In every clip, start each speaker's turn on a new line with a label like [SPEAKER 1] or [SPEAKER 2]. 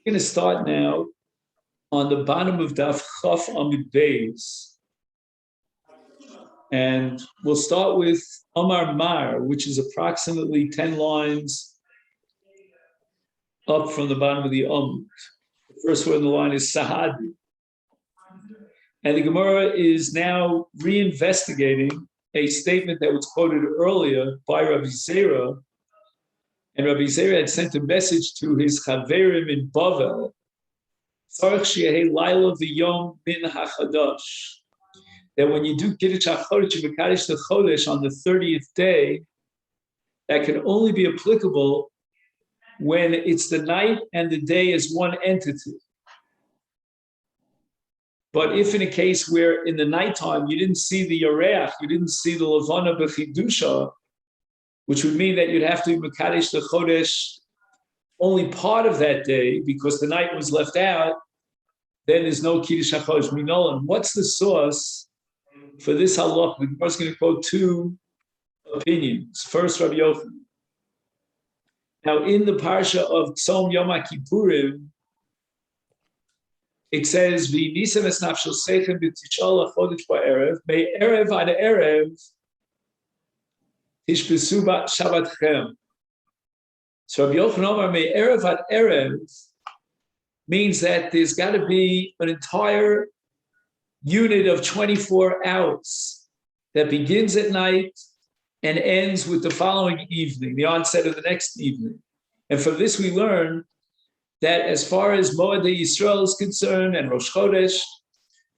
[SPEAKER 1] We're going to start now on the bottom of Daf Chaf Amud Beis. And we'll start with Amar Mar, which is approximately 10 lines up from the bottom of the Amud. The first word in the line is Sahadi. And the Gemara is now reinvestigating a statement that was quoted earlier by Rabbi Zera. And Rabbi Zera had sent a message to his Chaverim in Bavel, Tzarech Sheyehei Laila v'Yom min HaChadash, that when you do Kiddush HaChodesh, you Mekadesh the Chodesh on the 30th day, that can only be applicable when it's the night and the day as one entity. But if in a case where in the nighttime you didn't see the Yareach, you didn't see the Levana B'chidusha, which would mean that you'd have to Mekadesh the Chodesh only part of that day because the night was left out, then there's no Kiddush HaChodesh Minolan. What's the source for this halach? The Gemara is going to quote two opinions. First, Rabbi Yochanan. Now, in the parsha of Tzom Yom HaKippurim, it says, "V'nisem es nafshel seichem b'tishal hachodesh ba'erev, me'erev ad erev tishbesu b'shabbatchem." So Rabbi Yochanan Omar, me'erev ad erev, means that there's got to be an entire unit of 24 hours that begins at night and ends with the following evening, the onset of the next evening. And from this we learn that as far as Moedei Yisrael is concerned and Rosh Chodesh,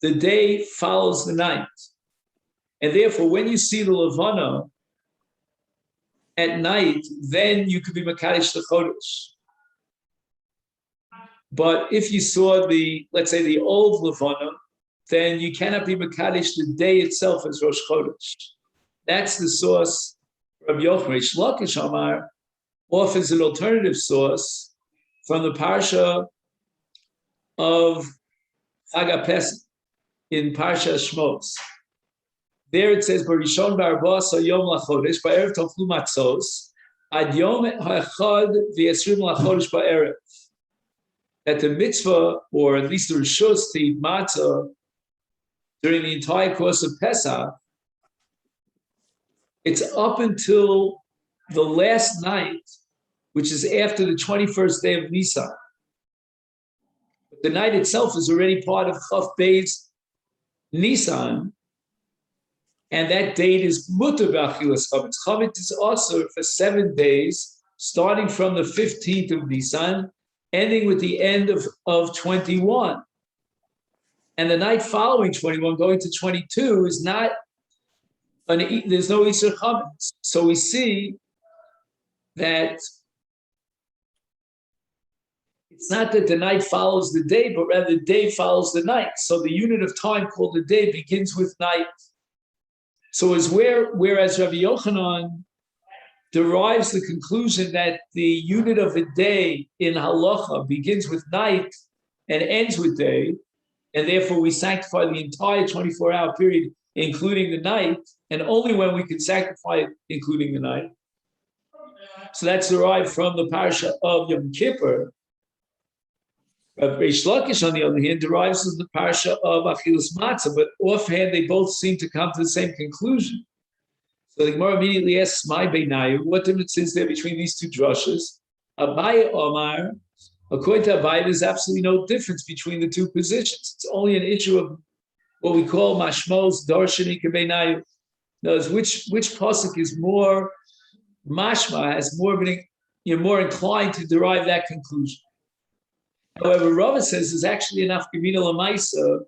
[SPEAKER 1] the day follows the night. And therefore, when you see the Levana at night, then you could be Mekadesh the Chodesh. But if you saw let's say the old Levana, then you cannot be Mekadesh the day itself as Rosh Chodesh. That's the source. Rabbi Yochanan Reish Lakish Amar offers an alternative source from the parsha of Chag HaPesach in Parsha Shmos. There it says, "Barishon ba'arba'asa yom lachodesh ba'erev toflu matzos ad yom ha'echad v'yesrim lachodesh ba'erev." That the mitzvah, or at least the rishus to eat matzah during the entire course of Pesach, it's up until the last night, which is after the 21st day of Nisan. But the night itself is already part of Chaf Beis Nisan, and that date is mutar b'achilas chametz. Chametz is also for 7 days, starting from the 15th of Nisan, ending with the end of 21. And the night following 21, going to 22, is not, there's no Isur Chametz. So we see that it's not that the night follows the day, but rather the day follows the night. So the unit of time called the day begins with night. So whereas Rabbi Yochanan derives the conclusion that the unit of a day in halacha begins with night and ends with day, and therefore we sanctify the entire 24-hour period, including the night, and only when we can sanctify it, including the night. So that's derived from the parsha of Yom Kippur. Rabbi Reish Lakish, on the other hand, derives from the parsha of Achilas Matzah, but offhand they both seem to come to the same conclusion. So the Gemara immediately asks, "My Beinayu, what difference is there between these two drushes?" Abaye Omar, according to Abaye, there's absolutely no difference between the two positions. It's only an issue of what we call mashmos darshani kebeinayu. Knows which pasuk is more mashma, has more meaning, you're more inclined to derive that conclusion. However, Rava says there's actually enough gemina lamaisa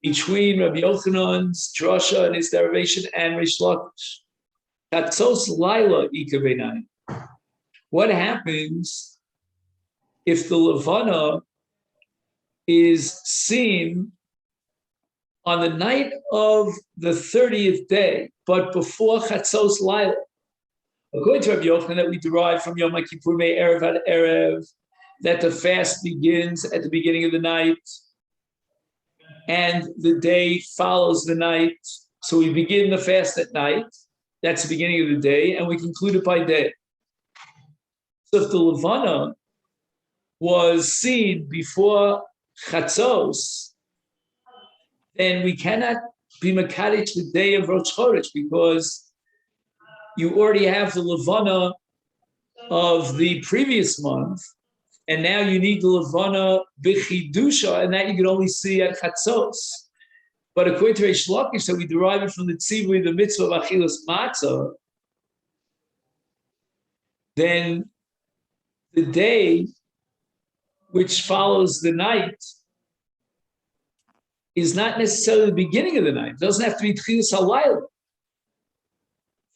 [SPEAKER 1] between Rabbi Yochanan's drasha and his derivation and Reish Lakish. Katzos laila ikabenai. What happens if the Levana is seen on the night of the 30th day, but before Chatzos laila? According to Rabbi Yochanan, that we derive from Yom HaKippur Erev ad Erev, that the fast begins at the beginning of the night, and the day follows the night. So we begin the fast at night. That's the beginning of the day, and we conclude it by day. So if the Levana was seen before Chatzos, then we cannot be Makadish the day of Rosh Chodesh because you already have the Levana of the previous month, and now you need the Levana B'chidusha, and that you can only see at Chatzos. But according to Reish Lakish, that we derive it from the tzivui, the mitzvah of Achilas Matzah, then the day which follows the night is not necessarily the beginning of the night. It doesn't have to be Tchilas HaLayla.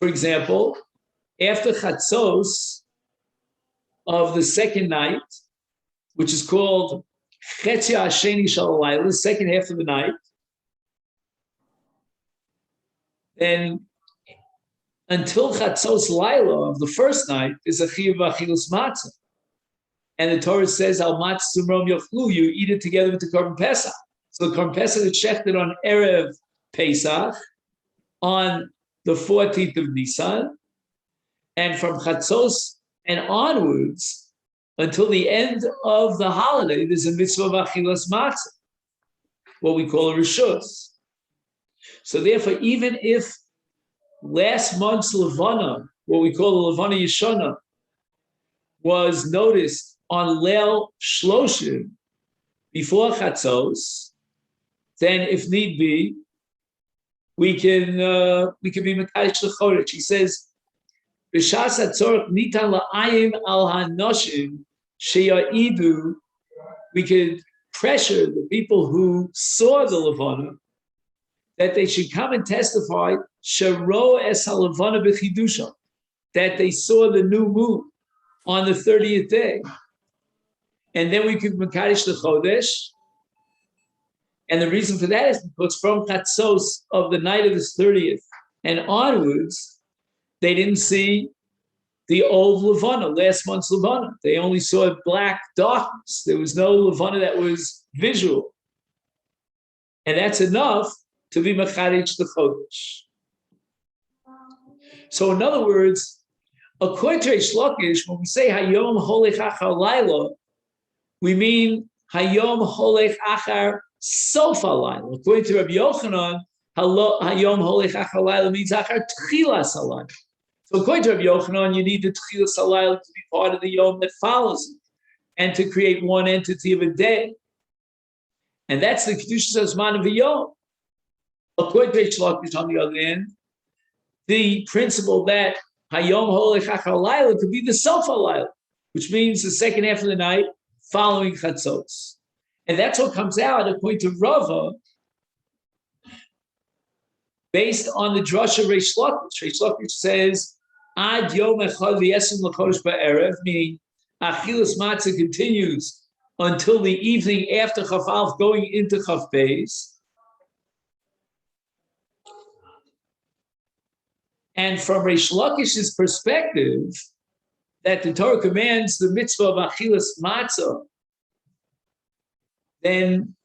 [SPEAKER 1] For example, after Chatzos of the second night, which is called Chetzia Hasheni Shal HaLayla, the second half of the night, then until Chatzos Laila of the first night is a Chiyuv Achilas Matzah. And the Torah says, Al Matzah Tumrom Yochlu, you eat it together with the Korban Pesach. So the Korban Pesach is shechted on Erev Pesach, on the 14th of Nisan, and from Chatzos and onwards, until the end of the holiday, there's a mitzvah of Achilas Matzah, what we call a Rishus. So therefore, even if last month's Levana, what we call the Levana Yeshana, was noticed on Leil Shloshim before Chatzos, then if need be, we can be Mekadosh L'Chodesh. He says, "B'shas hatzorach nitan la'ayim al hanoshim sheya'idu." We could pressure the people who saw the Levana that they should come and testify sharo es haLevana b'chidusha, that they saw the new moon on the 30th day, and then we could Mekadosh L'Chodesh. And the reason for that is because from Chatzos of the night of the 30th and onwards, they didn't see the old Levana, last month's Levana. They only saw black darkness. There was no Levana that was visual. And that's enough to be Mekadosh L'Chodesh. So in other words, according to Reish Lakish, when we say Hayom Holech Achar Laila, we mean Hayom Holech Achar Sof HaLayla. According to Rabbi Yochanan, Hayom Holech Achar Laila means Achar Tchilas HaLayla. So according to Rabbi Yochanan, you need the Tchilas HaLayla to be part of the Yom that follows it, and to create one entity of a day. And that's the Kedushas Hazman of a Yom. According to Reish Lakish, on the other hand, the principle that Hayom Holech Achar Laila could be the Sof HaLayla, which means the second half of the night following Chatzos. And that's what comes out, according to Rava, based on the drasha Reish Lakish. Reish Lakish says, Ad Yom Echad V'Yesem L'Chodesh Ba'erev, meaning Achilas Matzah continues until the evening after Chaf Alf going into Chaf Beis. And from Reish Lakish's perspective, that the Torah commands the mitzvah of Achilas Matzah, then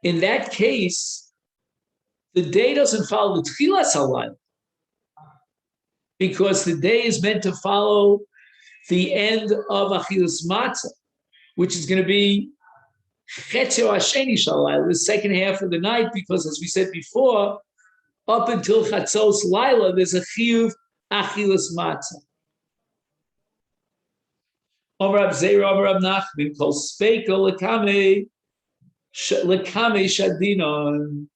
[SPEAKER 1] in that case, the day doesn't follow the Tchilas HaLayla, because the day is meant to follow the end of Achilas Matzah, which is going to be Chetzio Hasheni Shal HaLayla, the second half of the night, because as we said before, up until Chatzos Laila, there's a Chiyuv Achilas Matzah. Omer Rab Zeira, Omer Rab Nachman, Kol Speika Lekame Shadinon.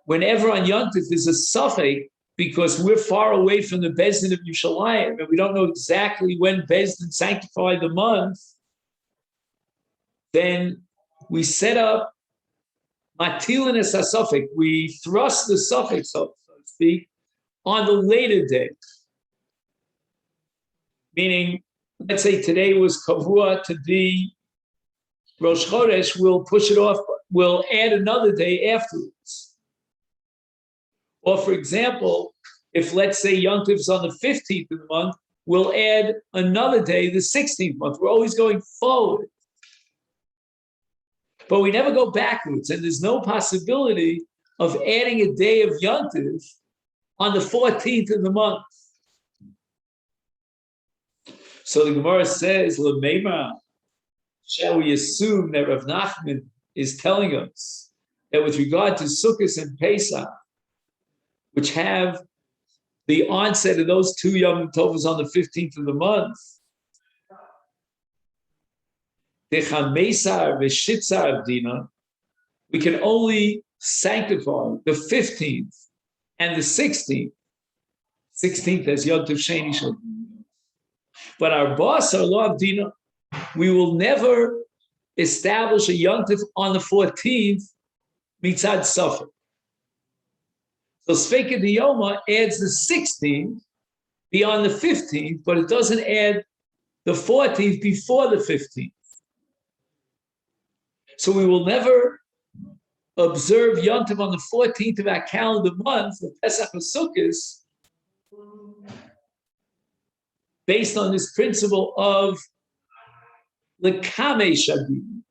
[SPEAKER 1] Whenever on Yom Tov there's a suffix, because we're far away from the Beis Din of Yerushalayim, and we don't know exactly when Beis Din sanctified the month, then we set up Matilin es HaSuffix. We thrust the suffix, so to speak, on the later day. Meaning, let's say today was Kavua to be Rosh Chodesh, we'll push it off, we'll add another day afterwards. Or for example, if let's say Yom Tov is on the 15th of the month, we'll add another day, the 16th month. We're always going forward. But we never go backwards, and there's no possibility of adding a day of Yom Tov on the 14th of the month. So the Gemara says, L'meima, Shall we assume that Rav Nachman is telling us that with regard to Sukkot and Pesach, which have the onset of those two Yom Tovos on the 15th of the month, we can only sanctify the 15th and the 16th. 16th as Yom Tov Sheni Shel. But our boss, our law of Dina, we will never establish a Yom Tov on the 14th mitzad Safek. So Sveika Diyoma adds the 16th beyond the 15th, but it doesn't add the 14th before the 15th. So we will never observe Yom Tov on the 14th of our calendar month, the Pesach of Sukkot, based on this principle of Lekame Shadim.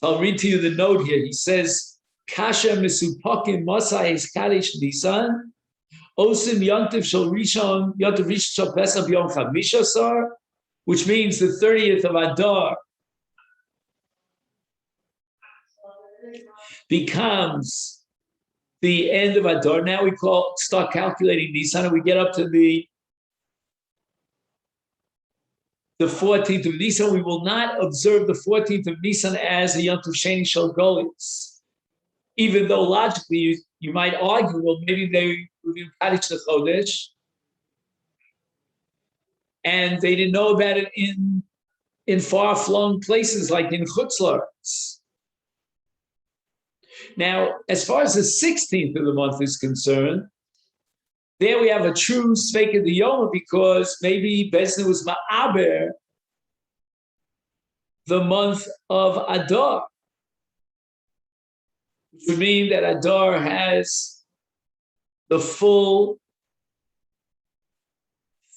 [SPEAKER 1] I'll read to you the note here. He says, Kasha Misupakim Masai Kadesh Nisan, Osim Yontif Shal Rishon, Yontif Rishon Shal Pesach Yom Chamishasar, which means the 30th of Adar becomes the end of Adar. Now we start calculating Nisan, and we get up to the 14th of Nisan. We will not observe the 14th of Nisan as a Yom Tov Sheni Shel Golis, even though logically you might argue, well, maybe they reviewed Kaddish the Chodesh, and they didn't know about it in far-flung places like in Chutz La'aretz. Now, as far as the 16th of the month is concerned, there we have a true Sveika Diyoma, because maybe Bezdin was Ma'aber the month of Adar, which would mean that Adar has the full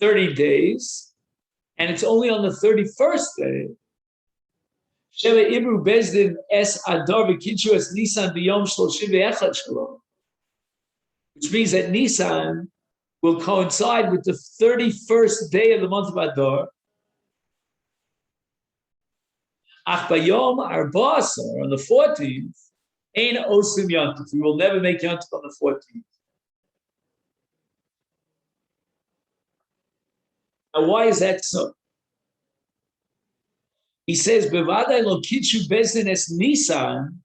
[SPEAKER 1] 30 days, and it's only on the 31st day. Sheva Ibru Bezdin es Adar v'kidshu es Nisan b'yom shloshim ve'echad shalom, which means that Nisan will coincide with the 31st day of the month of Adar. Ach bayom arba'asar, on the 14th, ein osim yontif. We will never make yontif on the 14th. Now, why is that so? He says, "Bevadai lo kidshu bezdin es Nisan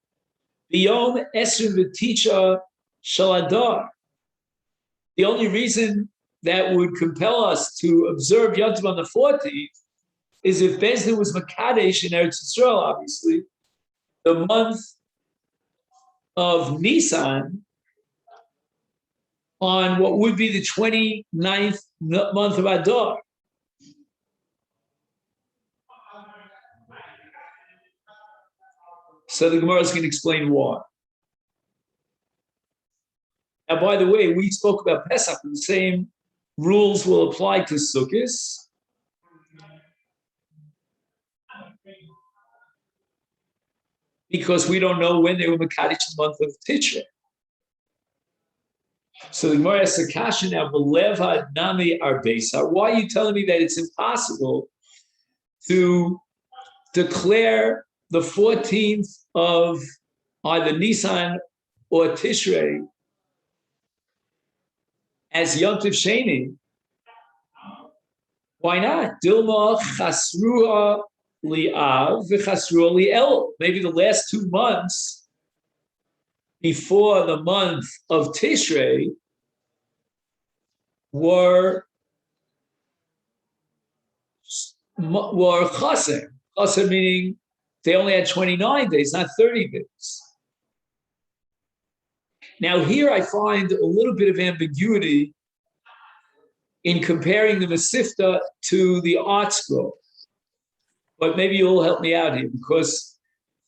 [SPEAKER 1] biyom esrim v'tisha shel Adar." The only reason that would compel us to observe Yom Tov on the 14th is if Bezdin was Makadesh in Eretz Yisrael, obviously, the month of Nisan on what would be the 29th month of Adar. So the Gemara is going to explain why. Now, by the way, we spoke about Pesach, and the same rules will apply to Sukkot. Because we don't know when they were Mekadesh the month of Tishrei. So the Gemara asks Akasha now, B'lev Nami Arbesa. Why are you telling me that it's impossible to declare the 14th of either Nisan or Tishrei as Yom Tov Sheni? Why not? Dilma Chasrua Li'av v'Chasrua Li'el. Maybe the last 2 months before the month of Tishrei were Chaser. Chaser meaning they only had 29 days, not 30 days. Now here I find a little bit of ambiguity in comparing the Masifta to the art scroll. But maybe you'll help me out here, because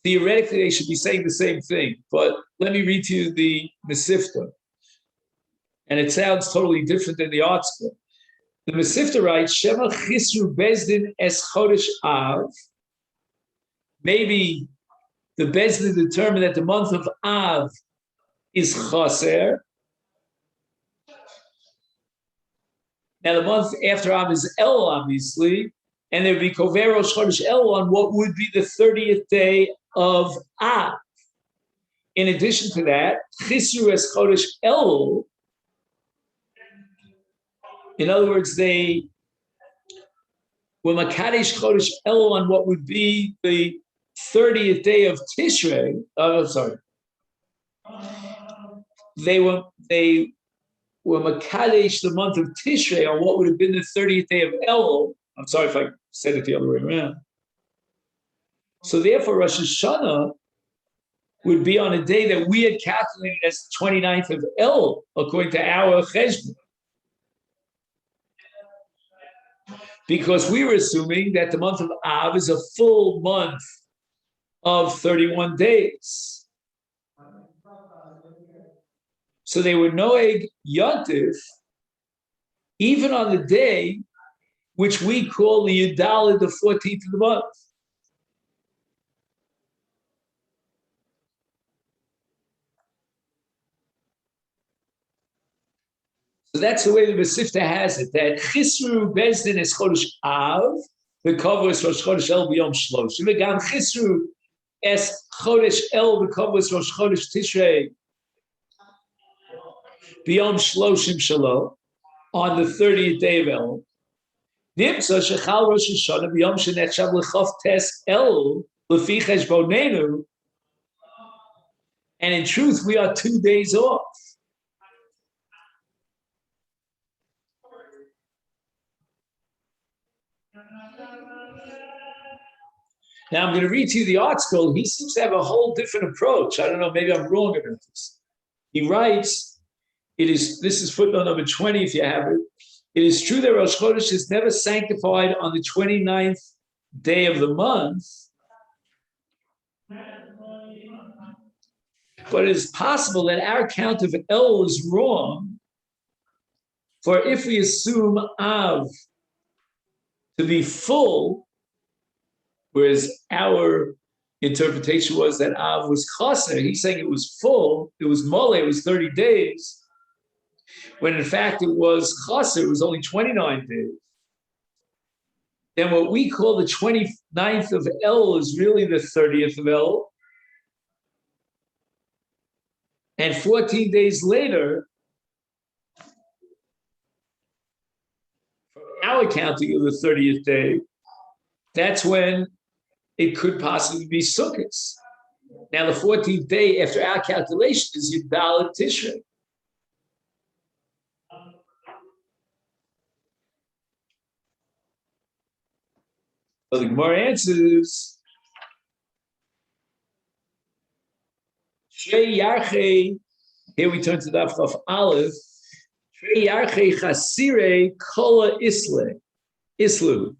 [SPEAKER 1] theoretically they should be saying the same thing. But let me read to you the Masifta. And it sounds totally different than the art scroll. The Masifta writes, Shema Chisru Bezdin es Chodesh Av. Maybe the Bezdin determined that the month of Av is Chaser. Now the month after Av is El, obviously, and there would be Kover Rosh Chodesh El on what would be the 30th day of Av. In addition to that, Chisru es Chodesh El, in other words, they were Makadesh Chodesh El on what would be the 30th day of Tishrei. They were Makadesh the month of Tishrei on what would have been the 30th day of El. I'm sorry if I said it the other way around. So therefore, Rosh Hashanah would be on a day that we had calculated as the 29th of El, according to our cheshbon. Because we were assuming that the month of Av is a full month of 31 days. So they were Noeg Yontif, even on the day which we call the Yudalid, the 14th of the month. So that's the way the Masechet has it, that Chisru Bezdin is Chodesh Av, the cover is Rosh Chodesh El B'Yom Shlosh. V'gam Chisru es Chodesh El, the cover is Rosh Chodesh Tishrei B'Yom Shloshim Shalom, on the 30th day of El. Nimtza Shechal Rosh Hashanah B'Yom Shenechshav L'Chof Tes El L'Fi Cheshbonenu, and in truth, we are 2 days off. Now I'm going to read to you the article. He seems to have a whole different approach. I don't know, maybe I'm wrong about this. He writes, this is footnote number 20 if you have it. It is true that Rosh Chodesh is never sanctified on the 29th day of the month, but it is possible that our count of El is wrong, for if we assume Av to be full, whereas our interpretation was that Av was chaser, he's saying it was full, it was mole, it was 30 days, when in fact it was chaser, it was only 29 days. Then what we call the 29th of El is really the 30th of El. And 14 days later, from our counting of the 30th day, that's when it could possibly be Sukkot. Now, the 14th day after our calculation is Yudalid Tishrei. So the Gemara answers, Shrei Yarchei, here we turn to Daf Chaf Aleph, Shrei Yarchei Chasire Kola Islu.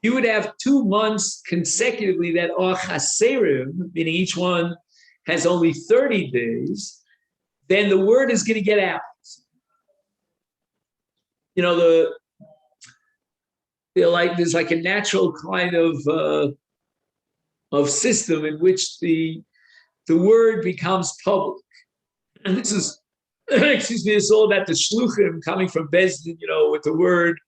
[SPEAKER 1] You would have 2 months consecutively that are chaserim, meaning each one has only 30 days, then the word is going to get out. You know, there's like a natural kind of system in which the word becomes public. And this is, excuse me, it's all about the shluchim coming from Bezdin, with the word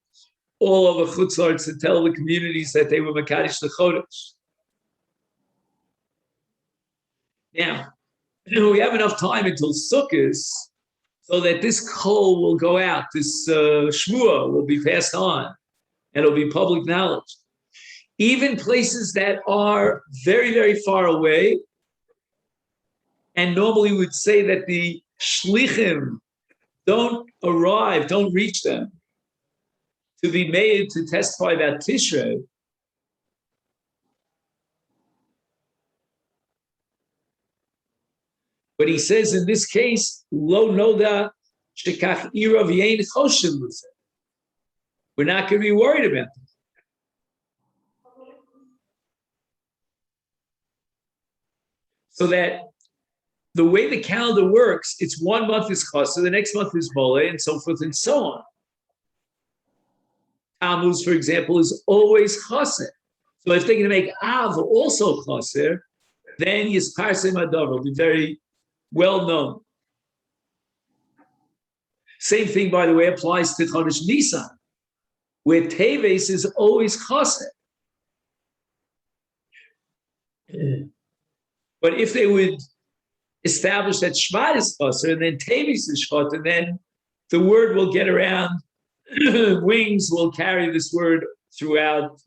[SPEAKER 1] all over Chutzlarts to tell the communities that they were Makadesh the Chodesh. Now, we have enough time until Sukkot so that this kol will go out, this shmua will be passed on, and it'll be public knowledge. Even places that are very, very far away, and normally would say that the shlichim don't arrive, don't reach them, to be made to testify about Tishrei, but he says in this case, lo noda shekach ira v'yein choshen l'zeh. We're not going to be worried about them. So that the way the calendar works, it's 1 month is chassid, the next month is mole, and so forth and so on. Tammuz, for example, is always chaser. So if they're going to make Av also chaser, then Yisparsem Adav will be very well known. Same thing, by the way, applies to Chodesh Nisan, where Teves is always Chassid. But if they would establish that Shvat is Chassid and then Teves is Shvat, and then the word will get around, wings will carry this word throughout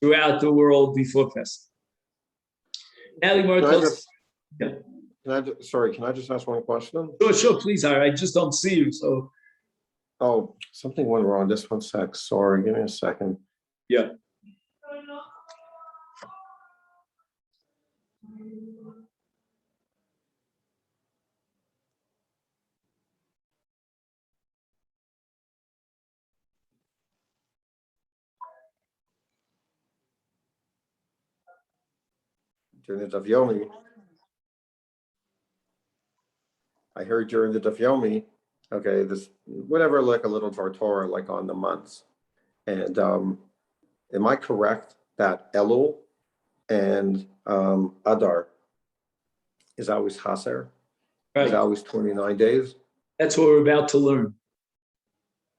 [SPEAKER 1] the world before Pesach.
[SPEAKER 2] Sorry, can I just ask one question?
[SPEAKER 1] Sure, please. I just don't see you, so.
[SPEAKER 2] Oh, something went wrong. Just 1 sec. Sorry, give me a second.
[SPEAKER 1] Yeah.
[SPEAKER 2] During the Daf Yomi, I heard during the Daf Yomi, okay, this whatever, like a little Torah, like on the months. And am I correct that Elul and Adar is always Chaser? Right. Is always 29 days?
[SPEAKER 1] That's what we're about to learn.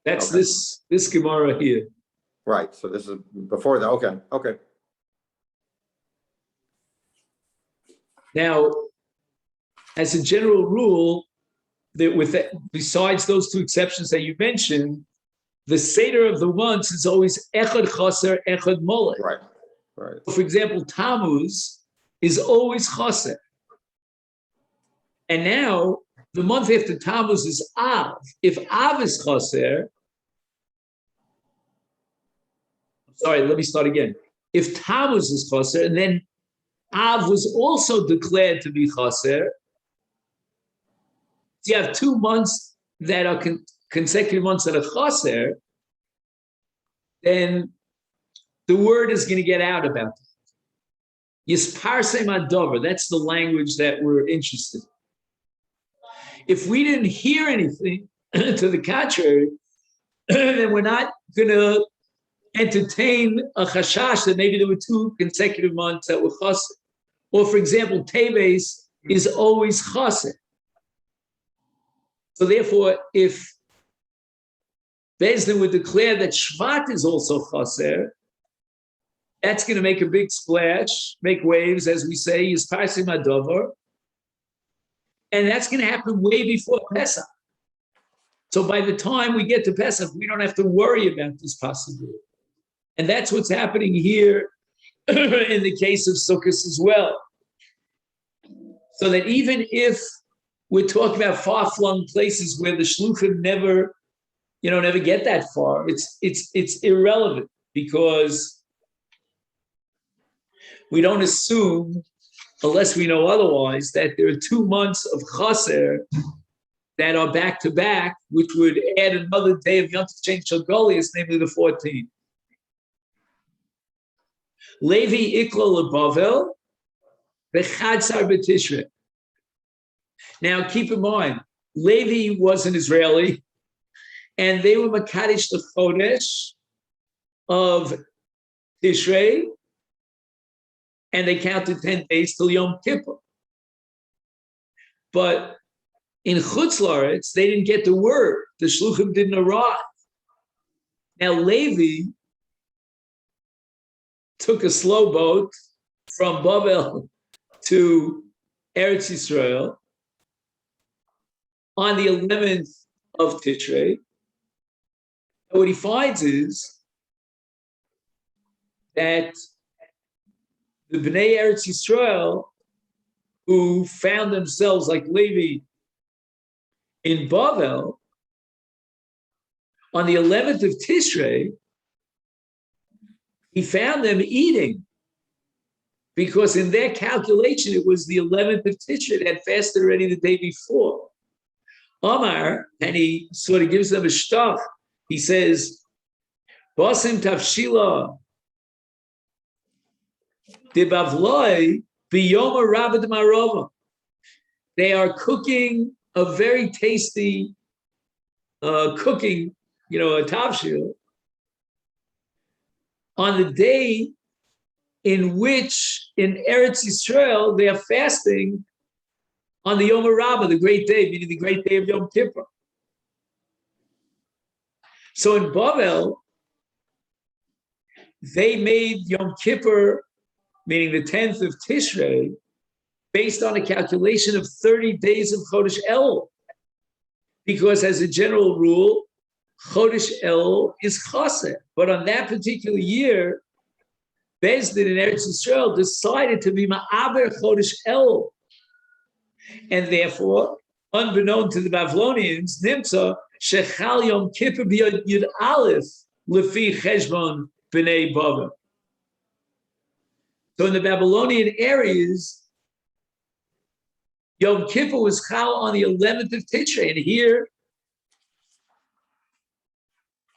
[SPEAKER 1] That's okay. This Gemara here.
[SPEAKER 2] Right. So this is before that. Okay.
[SPEAKER 1] Now, as a general rule, besides those two exceptions that you mentioned, the Seder of the months is always Echad Chaser, Echad Molech.
[SPEAKER 2] Right.
[SPEAKER 1] For example, Tammuz is always Chaser. And now, the month after Tammuz is Av. If Av is Chaser, sorry, let me start again. If Tammuz is Chaser, and then Av was also declared to be Chaser, so you have 2 months that are consecutive months that are Chaser, then the word is going to get out about that. Yisparsem adover, that's the language that we're interested in. If we didn't hear anything to the contrary, then we're not going to entertain a chashash that maybe there were 2 consecutive months that were chaser. Or, for example, Teves is always chaser. So therefore, if Beis Din would declare that Shvat is also chaser, that's going to make a big splash, make waves, as we say, Yisparsem adover. And that's going to happen way before Pesach. So by the time we get to Pesach, we don't have to worry about this possibility. And that's what's happening here in the case of Sukkot as well. So that even if we're talking about far-flung places where the shluchim never get that far, it's irrelevant, because we don't assume, unless we know otherwise, that there are 2 months of chaser that are back to back, which would add another day of Yom Tov Shalgolius, namely the 14th. Levi iklo leBavel, v'chadsar b'Tishrei. Now, keep in mind, Levi was an Israeli, and they were Makadish the Chodesh of Tishrei, and they counted 10 days till Yom Kippur. But in Chutz La'aretz, they didn't get the word. The shluchim didn't arrive. Now, Levi took a slow boat from Babel to Eretz Yisrael on the 11th of Tishrei. And what he finds is that the Bnei Eretz Yisrael, who found themselves like Levi in Bavel, on the 11th of Tishrei, he found them eating, because in their calculation, it was the 11th of Tishrei. They had fasted already the day before. Omar, and he sort of gives them a shtoch. He says, Basim tafshila de bavloi biyoma rabad marova. They are cooking a very tasty cooking, a tavshil, on the day in which in Eretz Yisrael they are fasting on the Yom Rabbah, the great day, meaning the great day of Yom Kippur. So in Bavel, they made Yom Kippur, meaning the 10th of Tishrei, based on a calculation of 30 days of Chodesh El. Because as a general rule, Chodesh El is Chaseh. But on that particular year, Bezdin in Eretz Yisrael decided to be Ma'aber Chodesh El. And therefore, unbeknown to the Babylonians, Nimtza, Shechal Yom Kippur B'Yod Yud Aleph, Lefi Cheshbon B'nei Bavel. So in the Babylonian areas, Yom Kippur was Chal on the 11th of Tishrei. And here,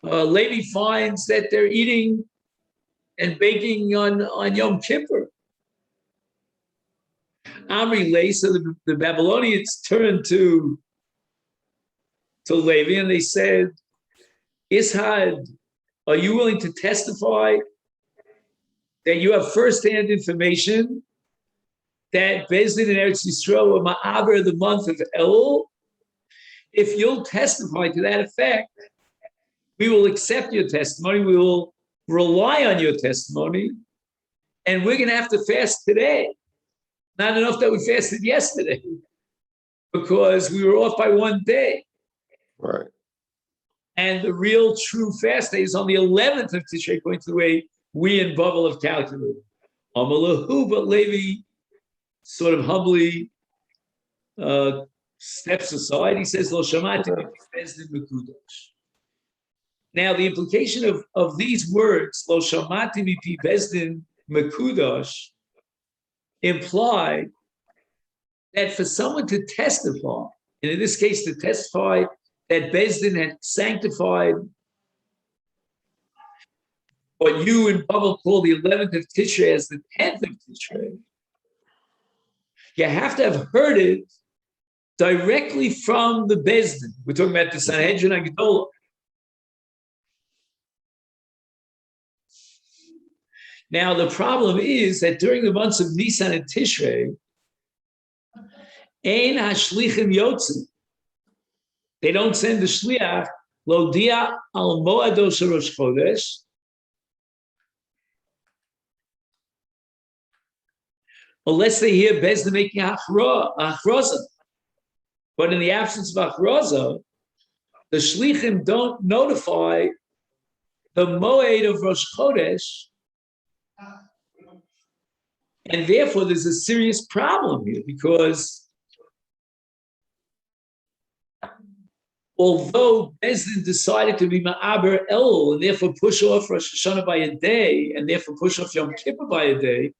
[SPEAKER 1] Levi finds that they're eating and baking on Yom Kippur. Amri lay, so the Babylonians turned to Levi and they said, Ishad, are you willing to testify that you have first-hand information that Bezdin and Eretz Yisrael were Ma'aber the month of Elul? If you'll testify to that effect, we will accept your testimony, we will rely on your testimony, and we're going to have to fast today. Not enough that we fasted yesterday, because we were off by one day.
[SPEAKER 2] Right.
[SPEAKER 1] And the real true fast day is on the 11th of Tishrei, according to the way we in Bavel have calculated. Amalahu, but Levi sort of humbly steps aside. He says, Lo shamati bezdin mekudosh. Now, the implication of these words, Lo shamati mipi bezdin mekudosh, imply that for someone to testify, and in this case to testify that Bezdin had sanctified what you in Bavel call the 11th of Tishrei as the 10th of Tishrei, you have to have heard it directly from the Bezdin. We're talking about the Sanhedrin HaGedolah. Now, the problem is that during the months of Nisan and Tishrei, Ein hashlichim yotzim. They don't send the shliach lodia al moado shel Rosh Chodesh, unless they hear Bezdin making achroza. But in the absence of achroza, the shlichim don't notify the moed of Rosh Chodesh, and therefore there's a serious problem here, because although Bezdin decided to be Ma'aber Elul and therefore push off Rosh Hashana by a day and therefore push off Yom Kippur by a day,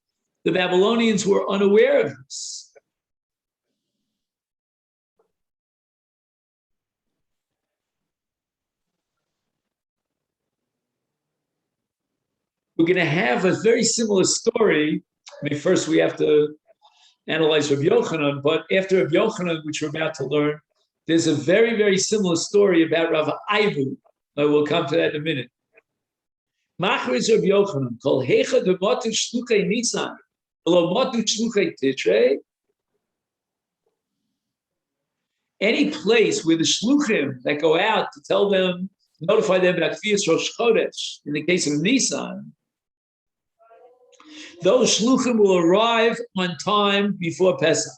[SPEAKER 1] the Babylonians were unaware of this. We're going to have a very similar story. I mean, first we have to analyze Rabbi Yochanan, but after Rabbi Yochanan, which we're about to learn, there's a very, very similar story about Rav Aivu. We'll come to that in a minute. Machriz Rabbi Yochanan, kol hecha de motu shluchei Nisan, lo motu shluchei Tishrei. Any place where the shluchim that go out to tell them, notify them about Kfiyas Rosh Chodesh, in the case of Nisan, those shluchim will arrive on time before Pesach.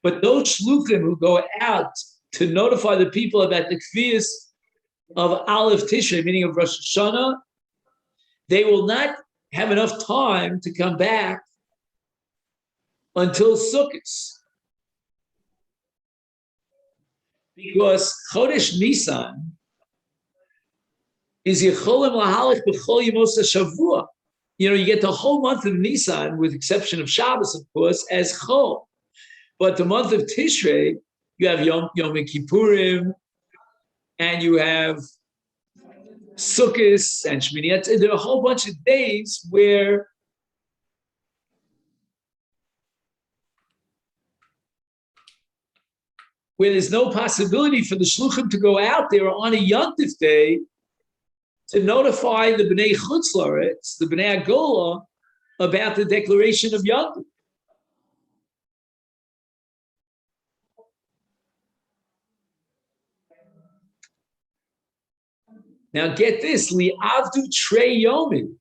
[SPEAKER 1] But those shluchim who go out to notify the people about the Kfiyas of Aleph Tishrei, meaning of Rosh Hashana, they will not have enough time to come back until Sukkot. Because Chodesh Nisan is Yecholim Lahalech B'chol Yemos HaShavua. You get the whole month of Nisan, with exception of Shabbos, of course, as Chol. But the month of Tishrei, you have Yom Kippurim, and you have Sukkot and Shmini Atzeret. There are a whole bunch of days where there's no possibility for the shluchim to go out there on a Yontif day to notify the Bnei Chutz La'aretz, the Bnei Agola, about the declaration of Yontif. Now get this, li avdu trei yomi.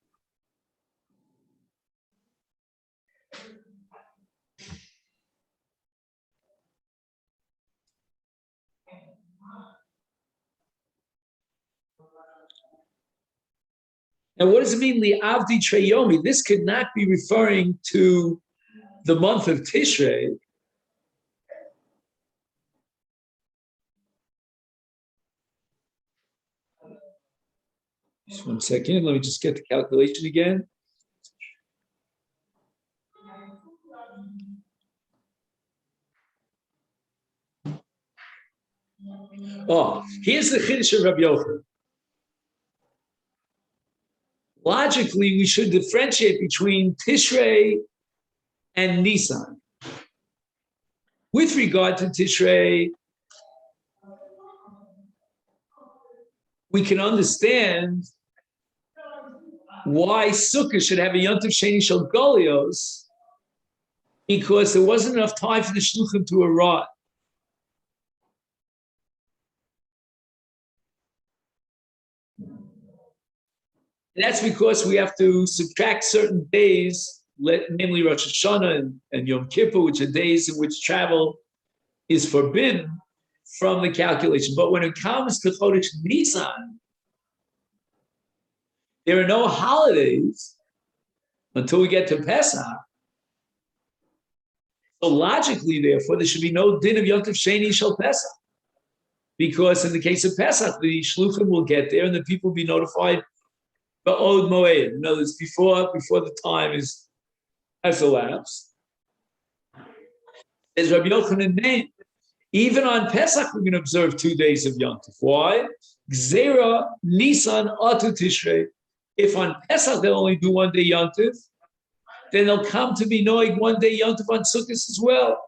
[SPEAKER 1] Now, what does it mean, li avdi trei yomi? This could not be referring to the month of Tishrei. Just 1 second. Let me just get the calculation again. Oh, here's the Chiddush of Rabbi Yochanan. Logically, we should differentiate between Tishrei and Nisan. With regard to Tishrei, we can understand why Sukkah should have a Yontif Sheni Shel Golios, because there wasn't enough time for the Shluchim to arrive. And that's because we have to subtract certain days, namely Rosh Hashana and Yom Kippur, which are days in which travel is forbidden, from the calculation. But when it comes to Chodesh Nisan, there are no holidays until we get to Pesach. So logically, therefore, there should be no din of Yontif Sheni Shel Pesach. Because in the case of Pesach, the Shluchim will get there and the people will be notified Ba'od Moed. In other words, before the time has elapsed. As Rabbi Yochanan named, even on Pesach, we're going to observe 2 days of Yontif. Why? Gzera Nisan Atu Tishrei. If on Pesach they'll only do 1 day Yontif, then they'll come to be knowing 1 day Yontif on Sukkot as well.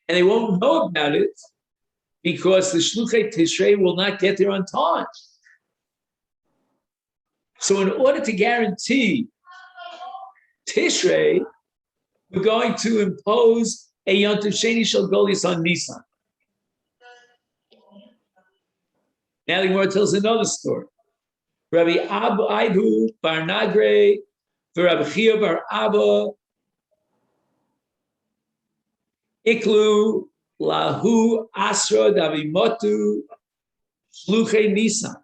[SPEAKER 1] And they won't know about it because the Shluchei Tishrei will not get there on time. So in order to guarantee Tishrei, we're going to impose a Yontif Sheni Shel Golios on Nisan. Now the Gemara tells another story. Rabbi Aidu bar Nagre, Rabbi Chia bar Abba, Iklu lahu asra davimotu shluchei Nisan.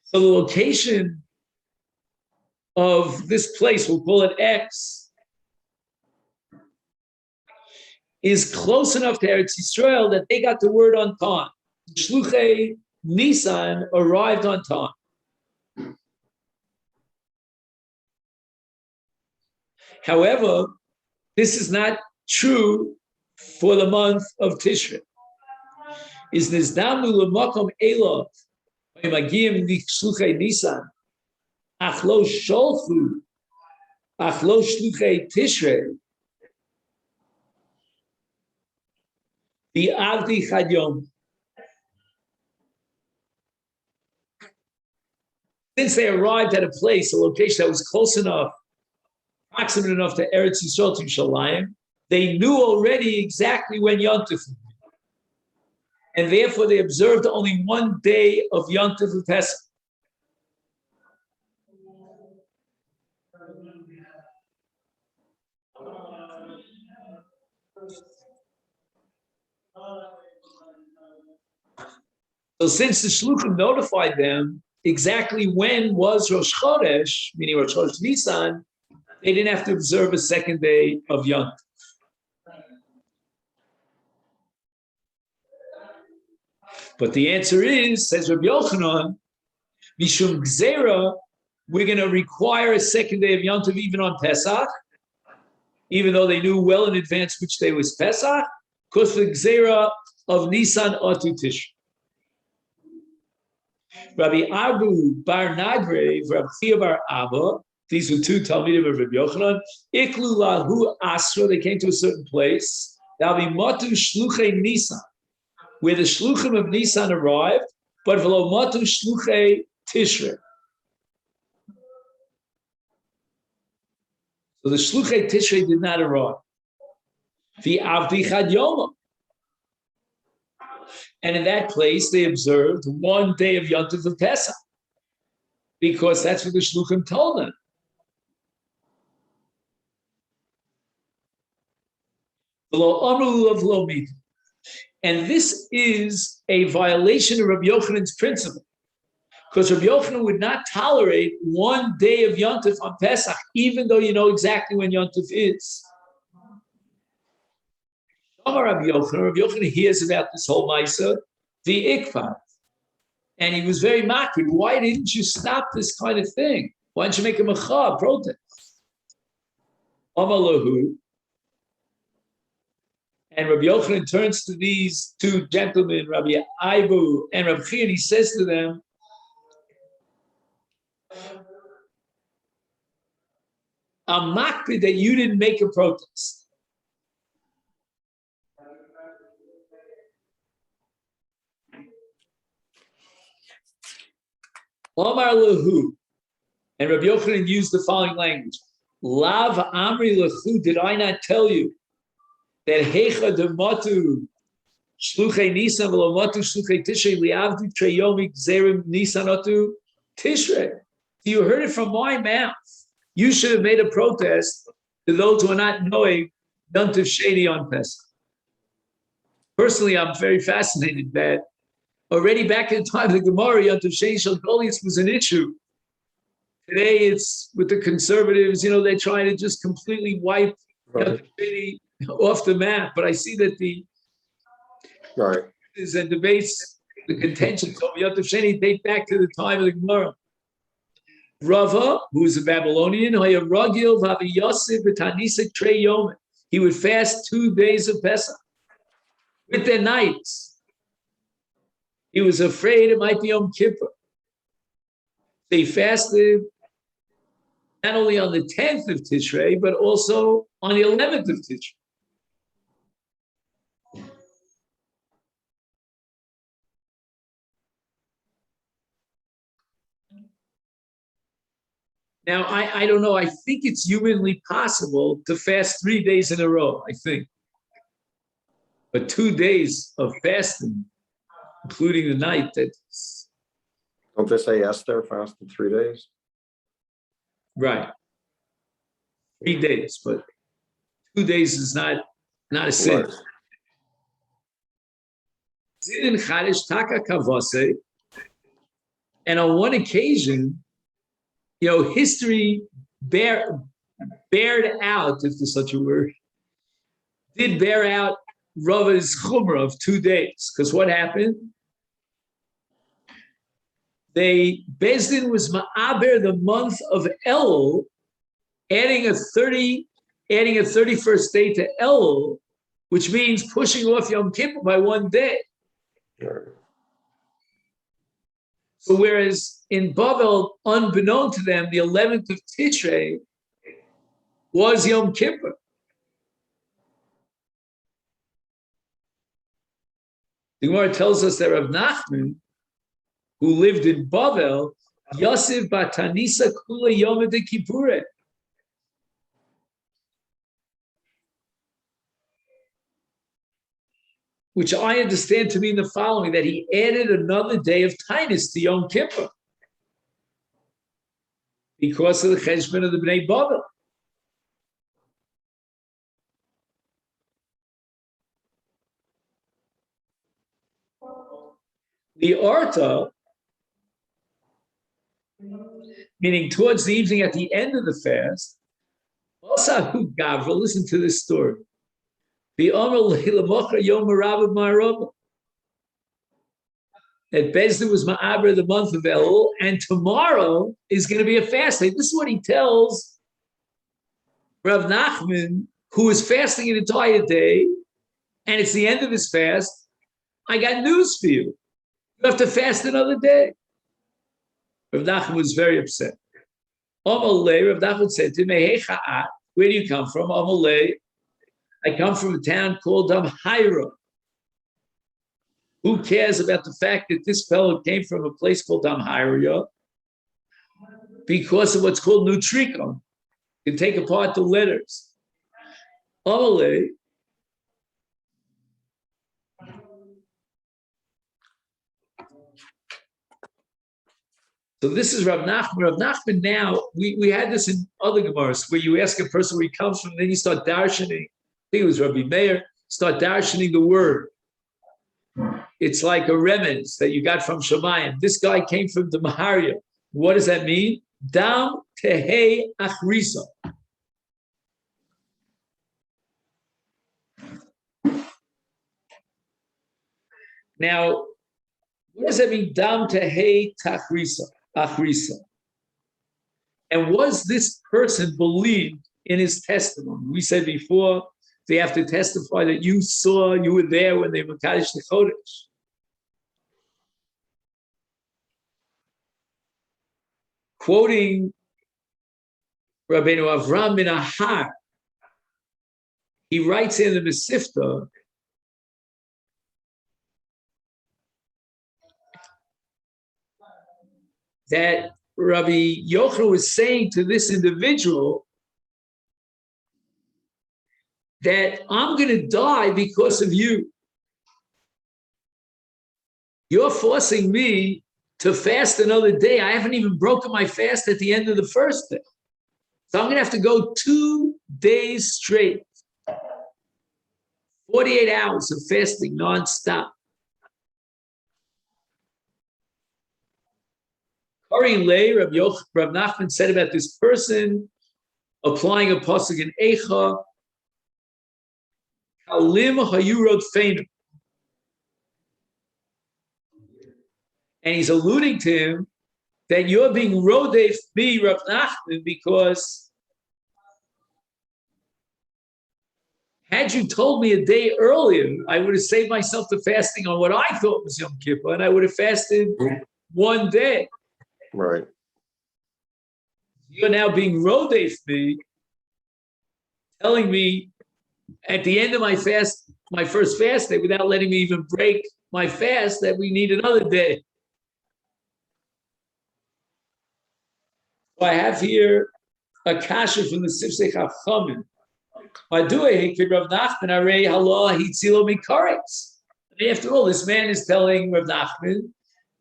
[SPEAKER 1] So the location of this place, we'll call it X, is close enough to Eretz Yisrael that they got the word on time. Shluchei Nisan arrived on time. However, this is not true for the month of Tishrei. Is nizdamu l'makom elov v'magiyim shluchei Nisan ach lo shluchei Tishrei v'avdi chad yom. Since they arrived at a place, a location that was close enough, proximate enough to Eretz Yisrael, to Shalayim, they knew already exactly when Yontif would be. And therefore they observed only 1 day of Yontif of Pesach. So since the Shluchim notified them exactly when was Rosh Chodesh, meaning Rosh Chodesh Nisan, they didn't have to observe a 2nd day of Yontif. But the answer is, says Rabbi Yochanan, Mishum Gzera, we're going to require a 2nd day of Yontif even on Pesach, even though they knew well in advance which day was Pesach, because the Gzera of Nisan Atu Tishrei. Rabbi Abu bar Nagre, Rabbi Chia bar Abba, these were 2 Talmidim of Rabbi Yochanan. Iklu lahu asra, they came to a certain place. Rabbi Matu shluchei Nisan, where the shluchim of Nisan arrived, but v'lo Matu shluchei Tishrei. So the shluchei Tishrei did not arrive. the Avdi Chad Yoma. And in that place, they observed one day of Yontif of Pesach, because that's what the Shluchim told them. And this is a violation of Rabbi Yochanan's principle, because Rabbi Yochanan would not tolerate one day of Yontif on Pesach, even though you know exactly when Yontif is. Rabbi Yochanan hears about this whole Maisa, the Ikvad, and he was very mocking. Why didn't you stop this kind of thing? Why didn't you make a macha, protest? Amalahu. And Rabbi Yochanan turns to these two gentlemen, Rabbi Aibu and Rabbi Chia, and he says to them, I'm makpid that you didn't make a protest. Omar lehu, and Rabbi Yochanan used the following language: Lav amri lehu, did I not tell you that hecha dematu shluchei nisan v'lomatu shluchei tishrei liavdu trei yomi gzerim nisanatu tishrei? You heard it from my mouth. You should have made a protest to those who are not knowing Yontif Sheni on Pesach. Personally, I'm very fascinated that already back in the time of the Gemara, Yontif Sheni Shalgolius was an issue. Today, it's with the conservatives, they're trying to just completely wipe Yontif Sheni off the map. But I see that the and debates, the contentions of Yontif Sheni date back to the time of the Gemara. Rava, who was a Babylonian, he would fast 2 days of Pesach with their nights. He was afraid it might be Yom Kippur. They fasted not only on the 10th of Tishrei, but also on the 11th of Tishrei. Now, I don't know. I think it's humanly possible to fast 3 days in a row, I think. But 2 days of fasting, including the night, that's...
[SPEAKER 2] Don't they say Esther fasted 3 days?
[SPEAKER 1] Right. 3 days, but 2 days is not a sin. And on one occasion, history bared out, if there's such a word, did bear out Rava's chumrah of 2 days. Because what happened? Bezdin was ma'aber the month of Elul, adding a 31st day to Elul, which means pushing off Yom Kippur by 1 day.
[SPEAKER 2] Sure.
[SPEAKER 1] So whereas in Bavel, unbeknown to them, the 11th of Tishrei was Yom Kippur. The Gemara tells us that Rav Nachman, who lived in Bavel, Yosef Batanisa Kula Yom de Kippureh. Which I understand to mean the following, that he added another day of Tainus to Yom Kippur because of the cheshbon of the Bnei Bavel. The Arta, meaning towards the evening at the end of the fast, Osahu Gavra, listen to this story. That Bezdin was Ma'aber the month of Elul, and tomorrow is going to be a fast day. This is what he tells Rav Nachman, who is fasting an entire day, and it's the end of his fast. I got news for you. You have to fast another day. Rav Nachman was very upset. Amalei, Rav Nachman said to me, where do you come from? Amalei, I come from a town called Damhaira. Who cares about the fact that this fellow came from a place called Damhaira? Because of what's called Nutricon. You can take apart the letters. Amalei, So this is Rav Nachman. Rav Nachman now, we had this in other Gemaras where you ask a person where he comes from, then you start darshaning. I think it was Rabbi Meir, start darshaning the word. It's like a remez that you got from Shemayim. This guy came from the Maharia. What does that mean? Dam tehei achrisa. Now, what does that mean? Dam tehei achrisa. And was this person believed in his testimony? We said before, they have to testify that you were there when they were Kaddish the Chodesh. Quoting Rabbeinu Avram bin Ahar, he writes in the Masechet that Rabbi Yochanan was saying to this individual that I'm going to die because of you. You're forcing me to fast another day. I haven't even broken my fast at the end of the first day. So I'm going to have to go 2 days straight, 48 hours of fasting nonstop. Kari Lei, Rav Nachman said about this person applying a pasuk in Eicha, Kalim Hayurod Feinu. And he's alluding to him that you're being rodef me, Rav Nachman, because had you told me a day earlier, I would have saved myself the fasting on what I thought was Yom Kippur, and I would have fasted 1 day.
[SPEAKER 2] Right.
[SPEAKER 1] You're now being rodef me, telling me at the end of my fast, my first fast day, without letting me even break my fast, that we need another day. So I have here a kasha from the Sifsei Chachamim. Rav Nachman arei halaw hitzilo mikaretz. After all, this man is telling Rav Nachman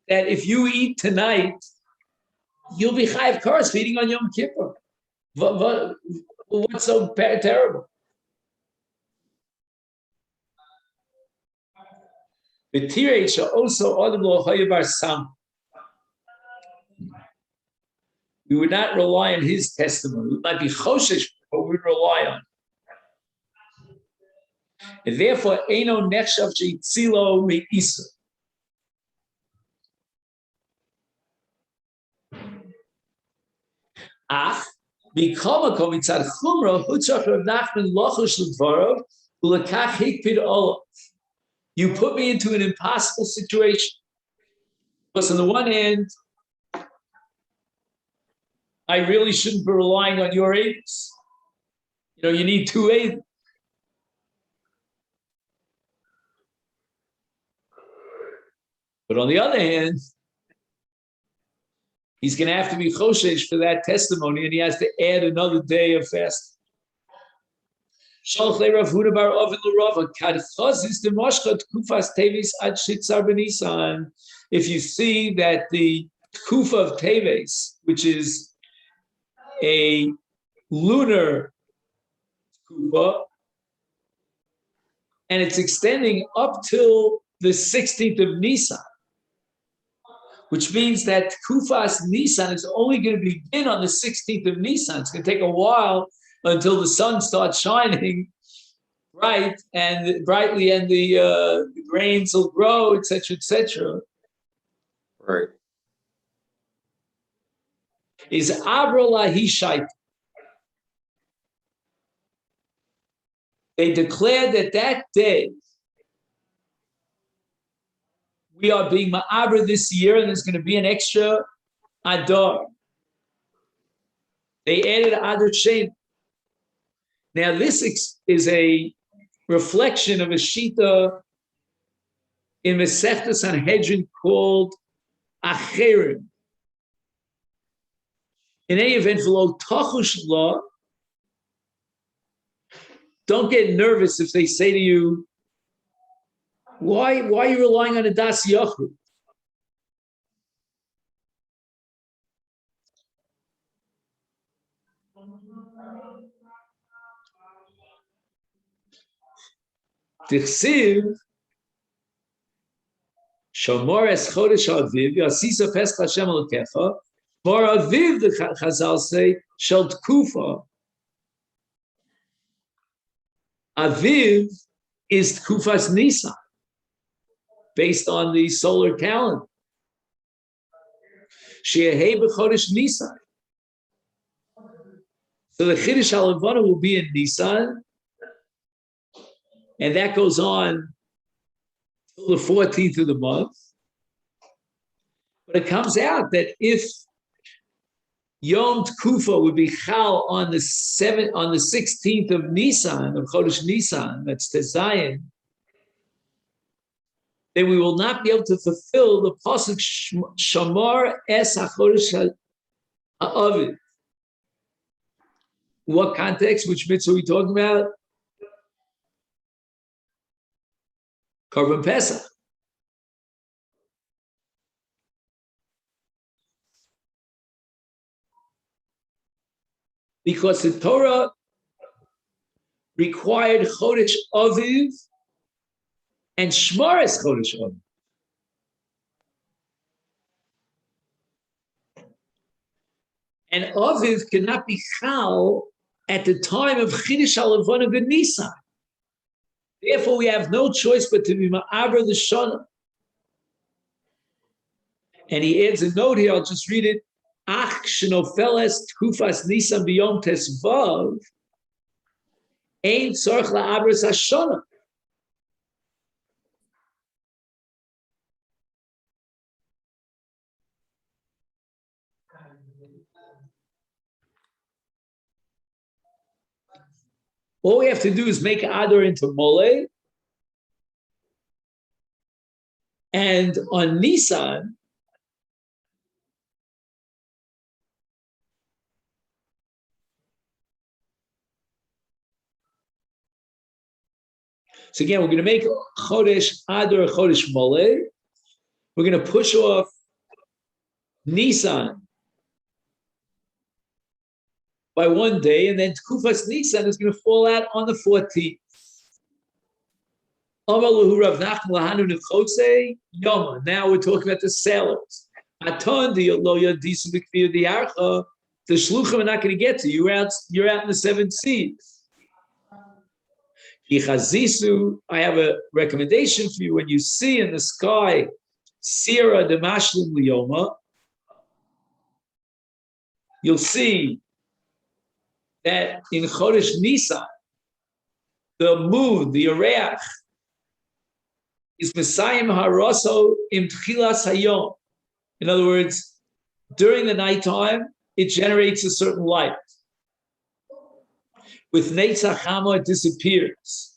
[SPEAKER 1] that if you eat tonight, you'll be chayav kares feeding on Yom Kippur. What's so terrible? We would not rely on his testimony. We might be choshesh, but we would rely on. And therefore, Eino nechshav sheitzilo me'isa. Ach, b'kol mitzad chumra hutzach Rav Nachman lochush l'dvarav u'lekach hikpid olav. You put me into an impossible situation. Because on the one hand, I really shouldn't be relying on your aids. You need 2 aids. But on the other hand, he's going to have to be choshesh for that testimony, and he has to add another day of fasting. If you see that the Kufa of Teves, which is a lunar Kufa, and it's extending up till the 16th of Nisan, which means that Kufas Nisan is only going to begin on the 16th of Nisan. It's going to take a while until the sun starts shining brightly, and the grains will grow, etc., etc.
[SPEAKER 2] Right.
[SPEAKER 1] Is Abrola Hishait. They declared that day we are being ma'abra this year, and there's going to be an extra Adar. They added Adar Shem. Now, this is a reflection of a shita in Masechet Sanhedrin called Acherim. In any event, v'lo tachush la, don't get nervous if they say to you, why are you relying on a das yachud? Tichsiv, Shomor es Chodesh Aviv, Yasisa Pesach Hashem Elokecha, Mor Aviv, the Chazal say, Shel Tkufa. Aviv is Tkufas Nisan, based on the solar calendar. She'ehei b'chodesh Nisan. So the Chiddush HaLevana will be in Nisan, and that goes on till the 14th of the month. But it comes out that if Yom Tkufa would be Chal on the 16th of Nisan, of Chodesh Nisan, that's Tezayin, then we will not be able to fulfill the pasuk Shamar es HaChodesh HaAviv. What context? Which mitzvah are we talking about? Korban Pesach. Because the Torah required Chodesh Aviv and Shmaris Chodesh Aviv. And Aviv cannot be Chal at the time of Chiddush HaLevana b'Nisan. Therefore, we have no choice but to be Ma'aber the Shana. And he adds a note here, I'll just read it. Ach shenofeles tkufas Nisan biyom tesvav ein tzorch la'abras hashana. All we have to do is make Adar into Mole, and on Nisan, so again, we're going to make Chodesh Adar Chodesh Mole. We're going to push off Nisan by one day, and then Tkufas Nisan is going to fall out on the 14th. Now we're talking about the sailors. The shluchim are not going to get to you. You're out in the 7 seas. I have a recommendation for you. When you see in the sky Sira de Mashlim Liyoma, you'll see that in Chodesh Nisan, the moon, the Yereach, is Mesayim Haroso Im Tchilas Hayom. In other words, during the nighttime, it generates a certain light. With Netzach Hama, it disappears.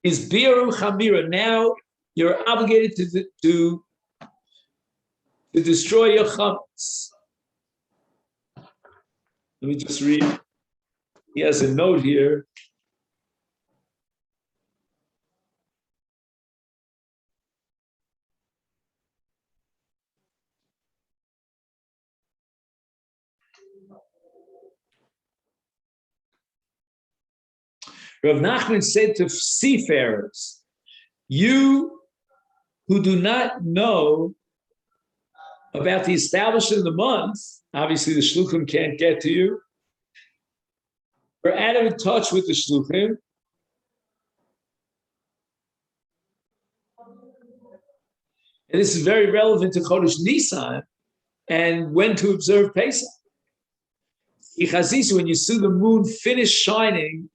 [SPEAKER 1] Is Biru Chamira. Now you're obligated to destroy your chametz. Let me just read. He has a note here. Rav Nachman said to seafarers, you who do not know about the establishment of the month, obviously the shluchim can't get to you, we're out of touch with the shluchim. And this is very relevant to Chodesh Nisan and when to observe Pesach. When you see the moon finish shining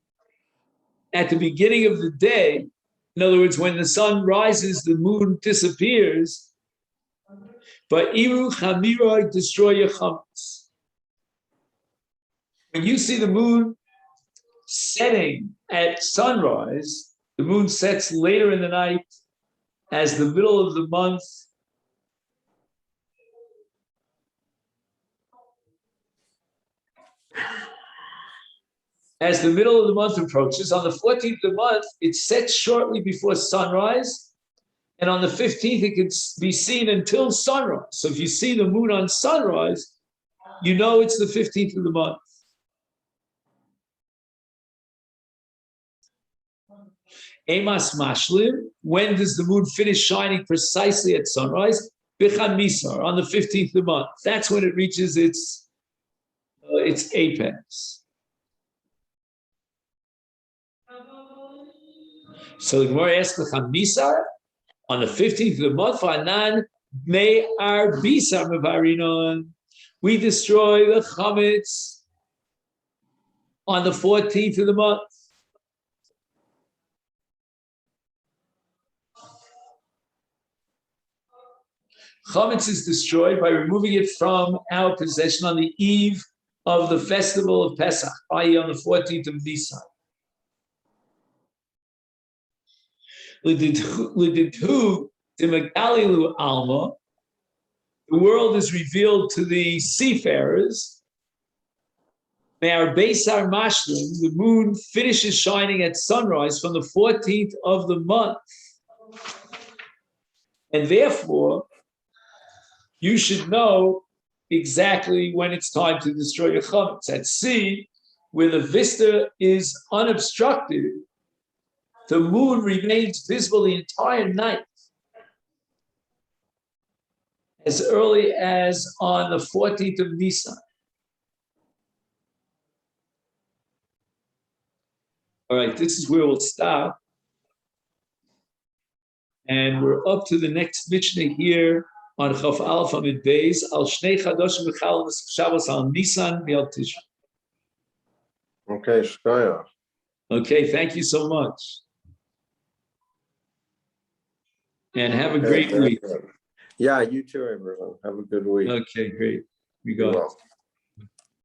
[SPEAKER 1] at the beginning of the day, in other words, when the sun rises, the moon disappears. But Iru Chamira, destroy your chametz. When you see the moon setting at sunrise, the moon sets later in the night as the middle of the month. As the middle of the month approaches, on the 14th of the month, it sets shortly before sunrise. And on the 15th, it can be seen until sunrise. So if you see the moon on sunrise, you know it's the 15th of the month. Emas Mashlim, when does the moon finish shining precisely at sunrise? Bichan Misar, on the 15th of the month. That's when it reaches its apex. So the Gemara asks Bichan Misar, on the 15th of the month, Fanan May Ar Bisar Mevarinon. We destroy the chametz on the 14th of the month. Chametz is destroyed by removing it from our possession on the eve of the festival of Pesach, i.e. on the 14th of Nisan. The world is revealed to the seafarers. May our Beisar Mashlim, the moon finishes shining at sunrise from the 14th of the month. And therefore, you should know exactly when it's time to destroy your chametz. At sea, where the vista is unobstructed, the moon remains visible the entire night, as early as on the 14th of Nisan. All right, this is where we'll stop. And we're up to the next Mishnah here on Chaf Aleph Amid Beis, Al Shnei Chadoshim V'Chal Shabbos Al Nisan Mi'al Tishrei.
[SPEAKER 2] Okay, Shkoya.
[SPEAKER 1] Okay, thank you so much. And have a great week.
[SPEAKER 2] Good. Yeah, you too, everyone. Have a good week.
[SPEAKER 1] Okay, great. We
[SPEAKER 2] Be
[SPEAKER 1] got it.
[SPEAKER 2] well.